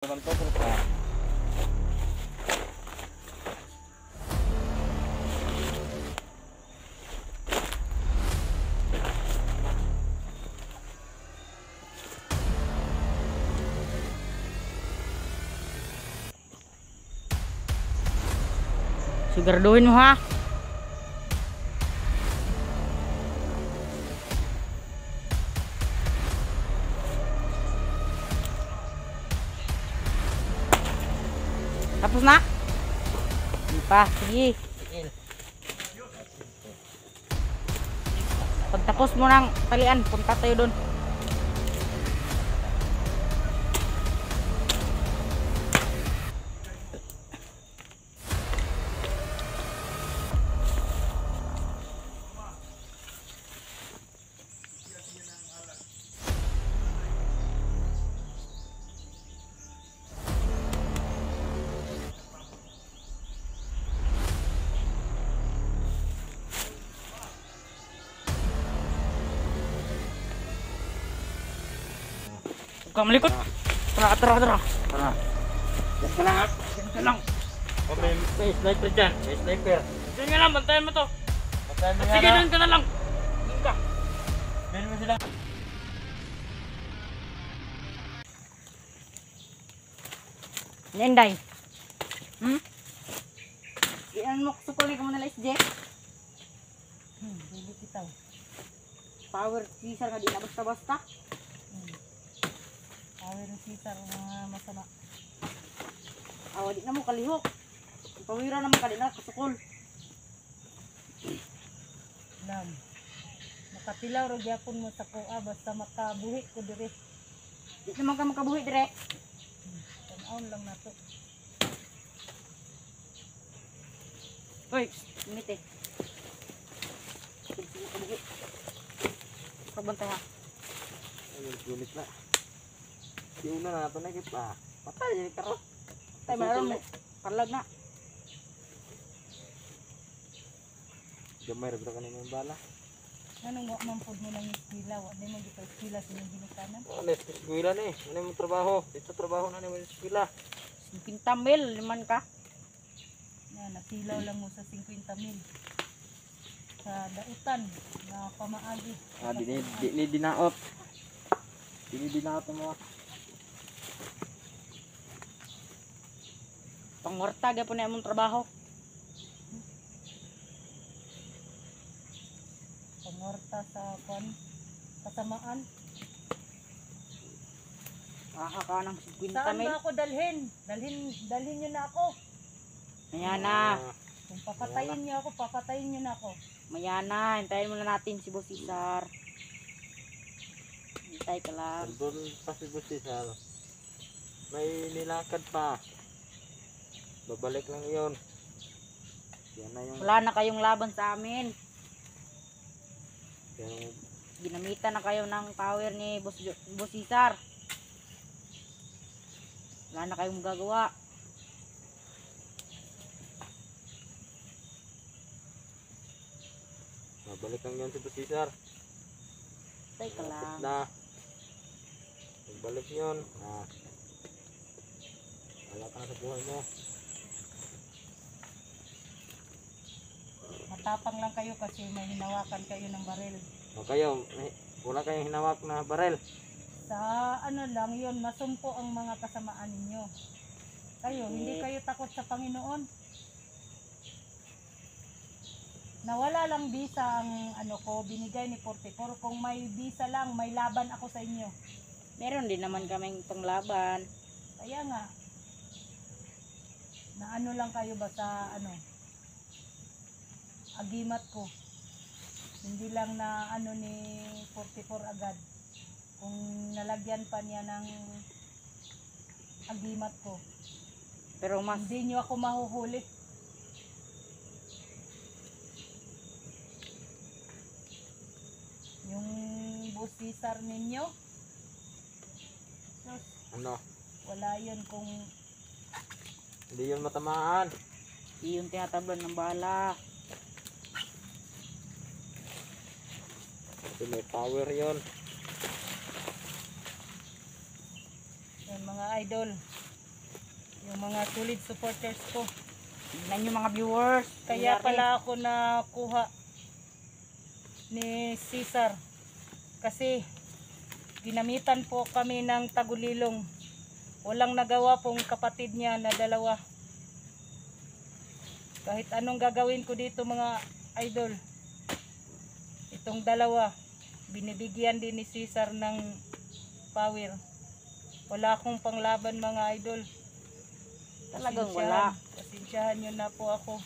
Ganito po pa. Siguraduhin mo ha. Tapos na? Hindi pa. Sige. Pagtapos mo ng talian, punta tayo doon. Huwag kang malikot. Tara. Tara. Diyan ka lang ha. Diyan ka lang. O may sniper dyan. May sniper. Diyan ka lang. Bantayan mo to. Patayin mo Sige, yan doon ka na lang. Doon ka. Bilhin mo sila. Nenday. Iyan mo sukuli ka mo nila SJ. Dili kita. Power Caesar nga di na basta-basta. Power Caesar nga masama. Awa di na mo kalihok. Pawira naman ka di na kasukol. Lam. Makatilaw ro gyapon mo sa kuha basta makabuhi ko dire. Di naman ka makabuhi dire. Tan-aon lang nato. Hoy, init eh. Kabantay ha. Ayun, gunit na. Yung una na ito na kita. Patay yun karo. Tay malaron mo. Parlag na. Gamay rin ka na yung bala. Anong wa man pud mo lang iskila, wa di mo gito iskila sa imong ginikanan. Ano yung eskwela na eh. Ano yung trabaho? Dito trabaho na yung eskwela. 50 mil, liman ka. Na nasilaw lang mo sa 50,000 sa dautan na pamaagi. Ah, di dinaot. Di dinaot mo. Pangwarta gyapon na imong trabaho. Pangorta sa kon kasamaan. Aha ka ng 50 Saan mil. ba ako dalhin? Dalhin niyo na ako. Mayana. Kung papatayin niyo ako, papatayin niyo na ako. Mayana, hintayin muna natin si Boss Cesar. Hintay ka lang. Doon pa si Busisal. May nilakad pa. Babalik lang yun. Yan na yung... Wala na kayong laban sa amin. yung Ginamitan na kayo ng power ni Boss Cesar. Wala na kayong magagawa. babalik lang yun si Busisar. Hintay ka lang. Na. Pagbalik yun. Ah. Wala ka na sa buhay mo. Matapang lang kayo kasi may hinawakan kayo ng baril. O kayo, wala kayong hinawak na barel. Sa ano lang yun, masumpo ang mga kasamaan ninyo. Kayo, hindi kayo takot sa Panginoon. Nawala lang bisa ang ano ko, binigay ni 44. Kung may bisa lang, may laban ako sa inyo. Meron din naman kaming panglaban. Kaya nga, na ano lang kayo ba sa ano, agimat ko. Hindi lang na ano ni 44 agad. Kung nalagyan pa niya ng agimat ko, Pero mas hindi niyo ako mahuhuli. Yung Boss Cesar ninyo, sus, Ano? wala yun kung Hindi yun matamaan. yung tinatablan ng bala. Kasi may power yun. yung mga idol. Yung mga solid supporters ko. Tingnan nyo mga viewers. Kaya nangyari. pala ako nakuha ni Cesar. Kasi ginamitan po kami ng tagulilong. Walang nagawa pong kapatid niya na dalawa. Kahit anong gagawin ko dito mga idol, itong dalawa, binibigyan din ni Cesar ng power. Wala akong panglaban mga idol. Talagang wala. Pasensyahan nyo na po ako.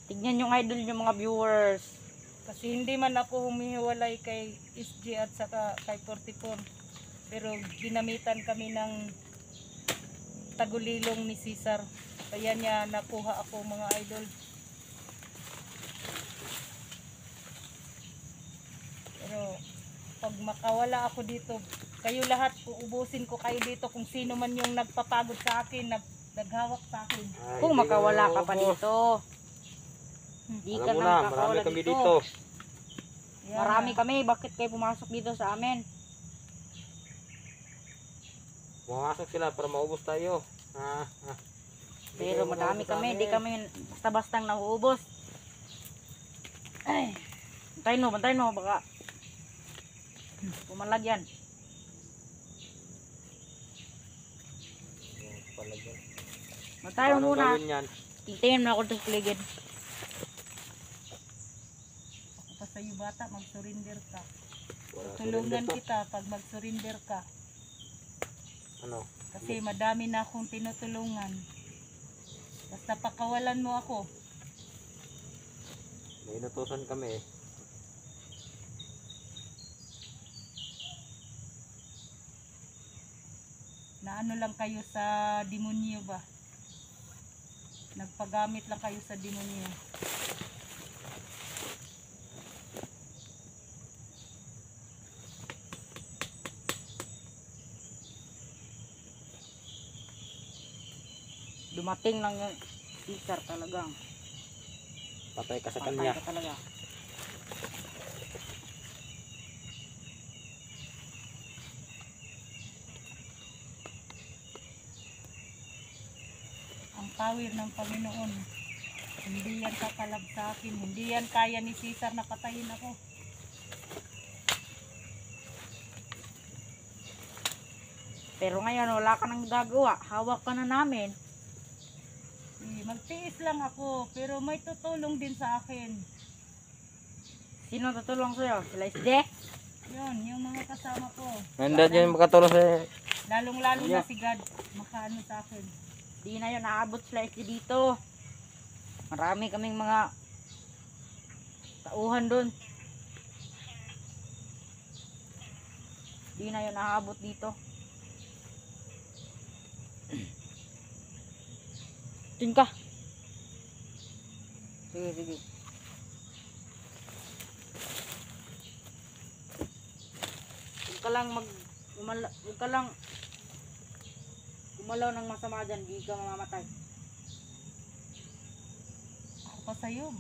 Tignan yung idol nyo mga viewers. Kasi hindi man ako humihiwalay kay SG at saka kay 44. Pero ginamitan kami ng tagulilong ni Cesar. Kaya niya nakuha ako mga idol. Pero pag makawala ako dito, kayo lahat, uubusin ko kayo dito kung sino man yung nagpapagod sa akin, naghawak sa akin. Ay, Kung hindi makawala kami ka pa maubos. dito. Hindi Alam ka mo na na, marami makakawala kami dito. dito. Yan. Marami kami. Bakit kayo pumasok dito sa amin? Pumasok sila para maubos tayo. Hindi Pero kayo madami maubos sa kami. amin. Hindi kami basta-bastang nauubos. Ay. Bantayin mo. Baka pumalag yan. Yan, palagyan. Bantayin Paano mo muna. gawin yan? Tingnan mo ako dito sa paligid. Ako pa sa'yo bata, mag-surrender ka. Wala Tulungan surrender to. kita pag mag-surrender ka. Ano? Kasi madami na akong tinutulungan. Basta pakawalan mo ako. May inutusan kami eh. Na ano lang kayo sa demonyo ba? Nagpagamit lang kayo sa demonyo. Dumating lang yung Cesar talagang. Patay ka sa Patay kanya. ka talaga. Ang power ng Panginoon. Hindi yan kakalab sa akin. Hindi yan kaya ni Cesar na patayin ako. Pero ngayon wala ka nang gagawa. Hawak ka na namin. Magtiis lang ako. Pero may tutulong din sa akin. Sino tutulong sa'yo? Sila SD? Yun, yung mga kasama ko. Nandun yun makatulong sa... Lalong-lalo na si God. Makaano sa akin. Di na yun naabot sila SD dito. Marami kaming mga tauhan doon. Di na yun naabot dito. Tin ka. Sige. Huwag ka lang huwag ka lang gumalaw ng masama dyan, di ka mamamatay. Ako pa sa'yo,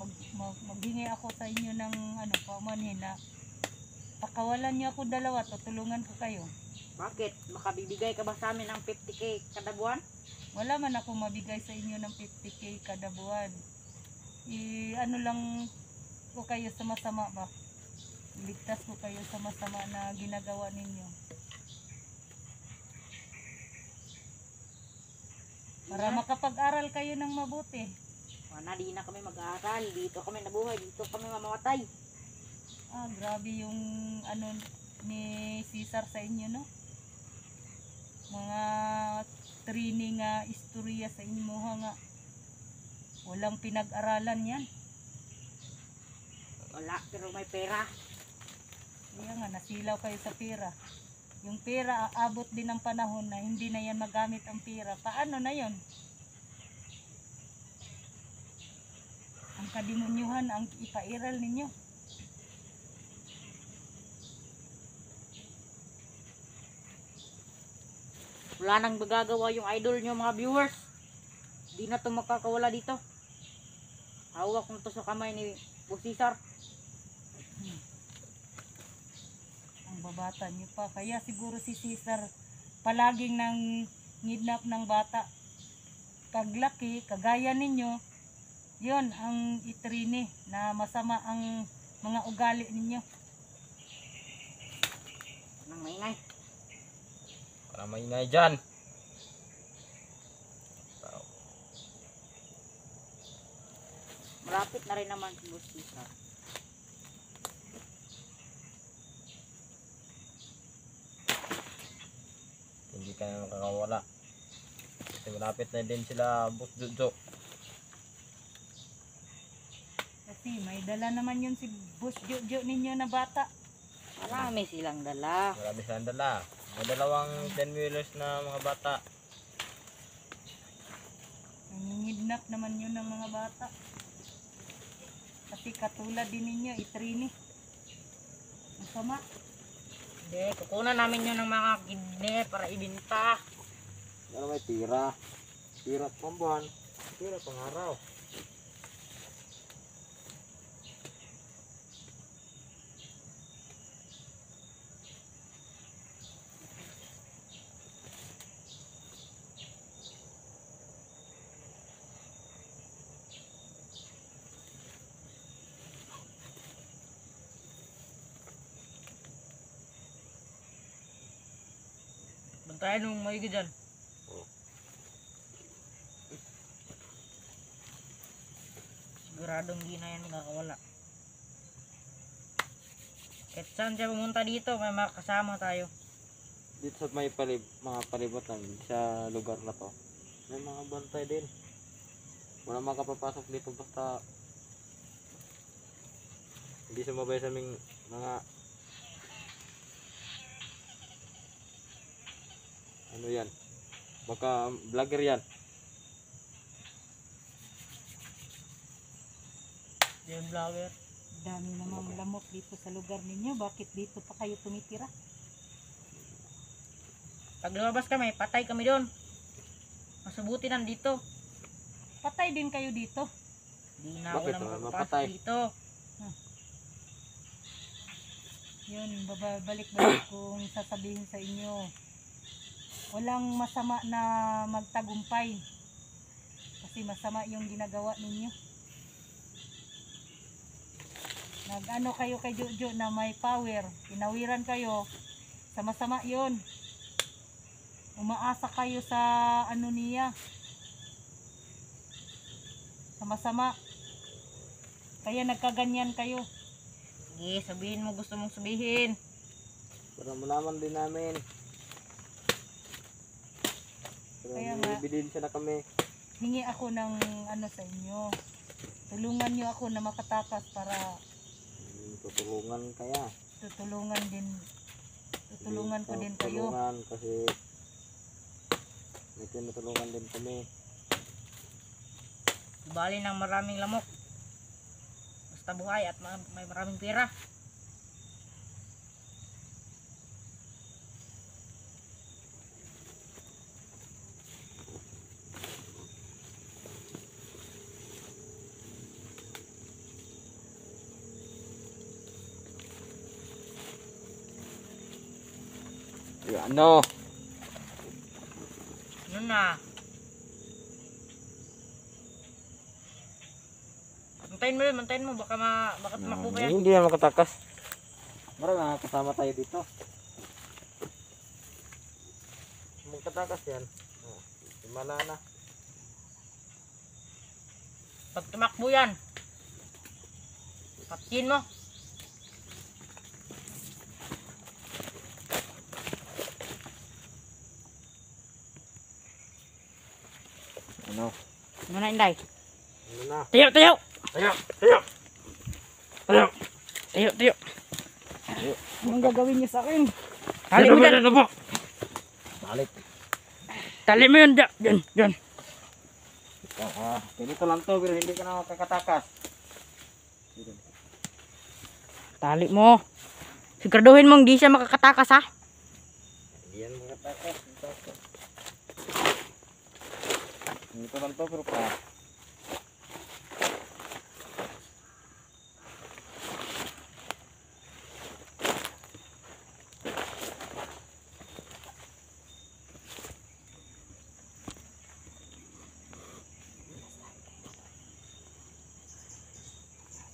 maghingi ako sa inyo ng ano, paumanhin na pakawalan niyo ako dalawa, tutulungan ko kayo. Bakit? Makabibigay ka ba sa amin ng 50k kada buwan? Wala man ako mabigay sa inyo ng 50k kada buwan. Ano lang ko kayo sa masama ba? Iligtas ko kayo sa masama na ginagawa ninyo. Para makapag-aral kayo ng mabuti. Wala, di na kami mag-aaral. Dito kami nabuhay. Dito kami mamamatay. Grabe yung ano ni Cesar sa inyo, no? Mga training nga istorya sa inyo nga. Walang pinag-aralan yan. Wala, pero may pera. Kaya nga, nasilaw kayo sa pera. Yung pera, aabot din ng panahon na hindi na yan magamit ang pera. Paano na yon? Ang kademonyuhan ang ipairal ninyo. Wala nang magagawa yung idol nyo mga viewers. Di na to makakawala dito. Hawak mo to sa kamay ni Boss Cesar. Ang babata niyo pa. Kaya siguro si Cesar palaging nang ngidnap ng bata. kaglaki, kagaya ninyo, yon ang itrini na masama ang mga ugali ninyo. Anong maingay? Para maingay dyan. Malapit na rin naman si Boss Cesar. Hindi ka na makakawala. Kasi malapit na din sila, Boss Jojo. Kasi may dala naman yun si Boss Jojo ninyo na bata. Marami silang dala. Marami silang dala. May dalawang 10 wheelers na mga bata. Nangingidnap naman yun ng mga bata. Kasi katulad din ninyo, itrini. Masama. Hindi, kukunan namin yun ng mga kidney para ibinta. Pero may tira. Tira pang buwan. Tira pang araw. Bantayan nung maigi dyan. Siguradong di na yan makakawala. Kahit saan siya pumunta dito, may makasama tayo. Dito sa may mga palibutan sa lugar na to, may mga bantay din. Wala makapapasok dito basta hindi sumabay sa aming mga ano yan, baka vlogger yan. Yung vlogger. Dami namang lamok dito sa lugar ninyo. Bakit dito pa kayo tumitira? Pag lumabas kami, patay kami doon. Masubuti nandito. Patay din kayo dito. Di na ako Bakit na naman makapasok mapatay? dito. Yun, babalik-balik kong sasabihin sa inyo. Walang masama na magtagumpay. Kasi masama yung ginagawa ninyo. Nag-ano kayo kay Jojo na may power. Pinawiran kayo. Sa masama yun. Umaasa kayo sa ano niya. Sa masama. Kaya nagkaganyan kayo. Sige, sabihin mo gusto mong sabihin. Para malaman din namin. Pero Kaya may nga. ebidensya na kami. Hingi ako ng ano sa inyo. Tulungan nyo ako na makatakas para Tutulungan kaya. tutulungan ko din kayo. Tutulungan kasi may tinutulungan din kami. Bali ng maraming lamok. Basta buhay at may maraming pera. Ano? Ano na? Mantayin mo. Baka tumakbo pa yan. Hindi na makatakas. Marami mga kasama tayo dito. Magkatakas yan. Oh, himala na. Pag tumakbo yan, patkin mo. Ano? Ano na, Inday? Ano na? Tayo! Tayo! Anong gagawin niyo sa akin? Tali mo dyan! Balik. Tali mo yun dyan! Ganito lang to, pero hindi ka na makakatakas. Tali mo. Siguraduhin mong di siya makakatakas, ha? Hindi yan makatakas. Ganito lang to, pero pa.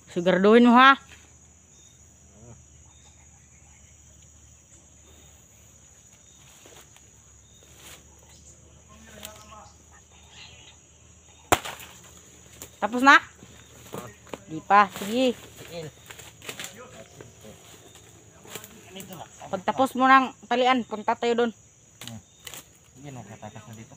Siguraduhin mo ha. Tapos na? Di pa. Sige. Pagtapos mo ng talian, punta tayo doon. Sige, nakatakas na dito.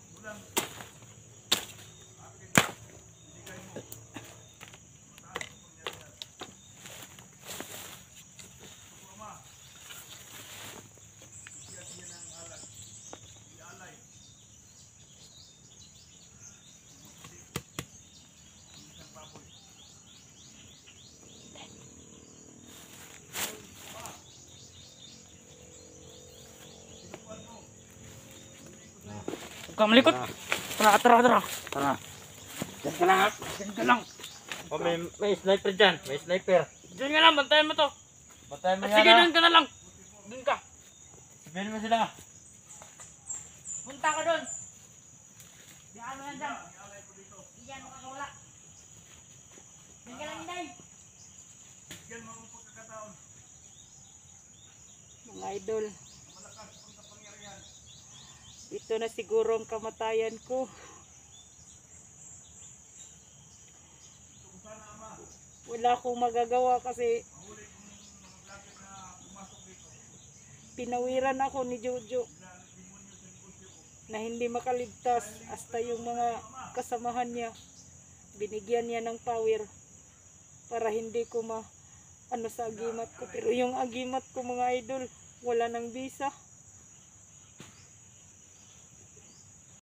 Huwag kang malikot. Tara. Tara. Diyan ka lang ha. Diyan ka lang. Oh, may sniper dyan. May sniper. Diyan ka lang, bantayan mo to. Batayan mo At yan sige, ha. doon ka na lang. Doon ka. Sabihin mo sila ha. Punta ka doon. Diyan mo yan dyan. Diyan makakawala. Diyan ka lang, Inday. Mga idol, ito na siguro ang kamatayan ko. Wala akong magagawa kasi pinawiran ako ni Jojo na hindi makaligtas. Hasta yung mga kasamahan niya, binigyan niya ng power para hindi ko ano sa agimat ko. Pero yung agimat ko mga idol, wala nang bisa.